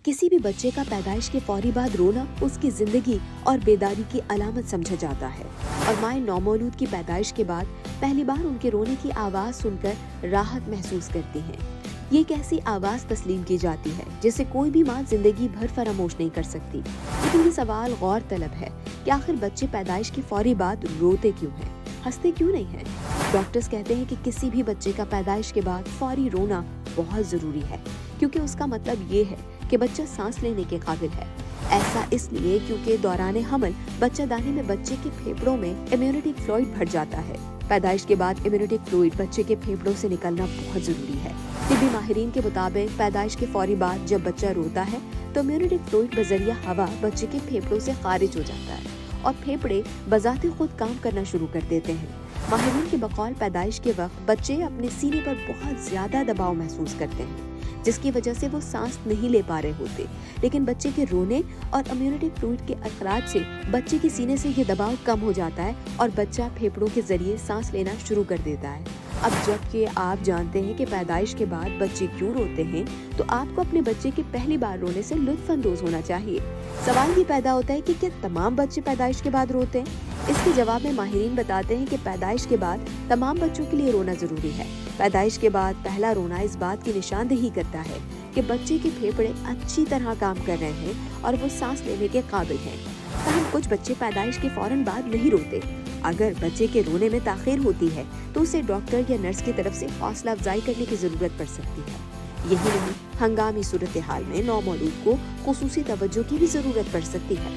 किसी भी बच्चे का पैदाइश के फौरी बाद रोना उसकी जिंदगी और बेदारी की अलामत समझा जाता है और माए नौमौलूद की पैदाइश के बाद पहली बार उनके रोने की आवाज सुनकर राहत महसूस करती हैं। ये एक ऐसी आवाज तस्लीम की जाती है जिसे कोई भी माँ जिंदगी भर फरामोश नहीं कर सकती। लेकिन ये सवाल गौर तलब है कि आखिर बच्चे पैदाइश के फौरी बाद रोते क्यों हैं, हंसते क्यों नहीं हैं? डॉक्टर्स कहते हैं कि किसी भी बच्चे का पैदाइश के बाद फौरी रोना बहुत जरूरी है, क्योंकि उसका मतलब ये है कि बच्चा सांस लेने के काबिल है। ऐसा इसलिए क्योंकि दौरान हमल बच्चादानी में बच्चे के फेफड़ों में इम्यूनिटी फ्लूइड भर जाता है। पैदाइश के बाद इम्यूनिटी फ्लूइड बच्चे के फेफड़ों से निकलना बहुत जरूरी है। तिब्बी माहिरीन के मुताबिक पैदाइश के फौरी बाद जब बच्चा रोता है तो इम्यूनिटी फ्लूइड बजरिया हवा बच्चे के फेफड़ों से खारिज हो जाता है और फेफड़े बजाते खुद काम करना शुरू कर देते हैं। माहिरीन के बकौल पैदाइश के वक्त बच्चे अपने सीने पर बहुत ज्यादा दबाव महसूस करते हैं, जिसकी वजह से वो सांस नहीं ले पा रहे होते। लेकिन बच्चे के रोने और इम्यूनिटी फ्लूइड के अखराज से बच्चे के सीने से ये दबाव कम हो जाता है और बच्चा फेफड़ों के जरिए सांस लेना शुरू कर देता है। अब जबकि आप जानते हैं कि पैदाइश के बाद बच्चे क्यों रोते हैं, तो आपको अपने बच्चे के पहली बार रोने से लुत्फ अंदोज होना चाहिए। सवाल ये पैदा होता है कि क्या तमाम बच्चे पैदाइश के बाद रोते हैं? इसके जवाब में माहिरीन बताते हैं कि पैदाइश के बाद तमाम बच्चों के लिए रोना जरूरी है। पैदाइश के बाद पहला रोना इस बात की निशानदेही करता है कि बच्चे के फेफड़े अच्छी तरह काम कर रहे हैं और वो सांस लेने के काबिल हैं। ताहम कुछ बच्चे पैदाइश के फौरन बाद नहीं रोते। अगर बच्चे के रोने में ताखीर होती है तो उसे डॉक्टर या नर्स की तरफ से हौसला अफजाई करने की जरूरत पड़ सकती है। यही नहीं, हंगामी सूरत हाल में नौमौलूद को खुसूसी तवज्जो की भी जरूरत पड़ सकती है।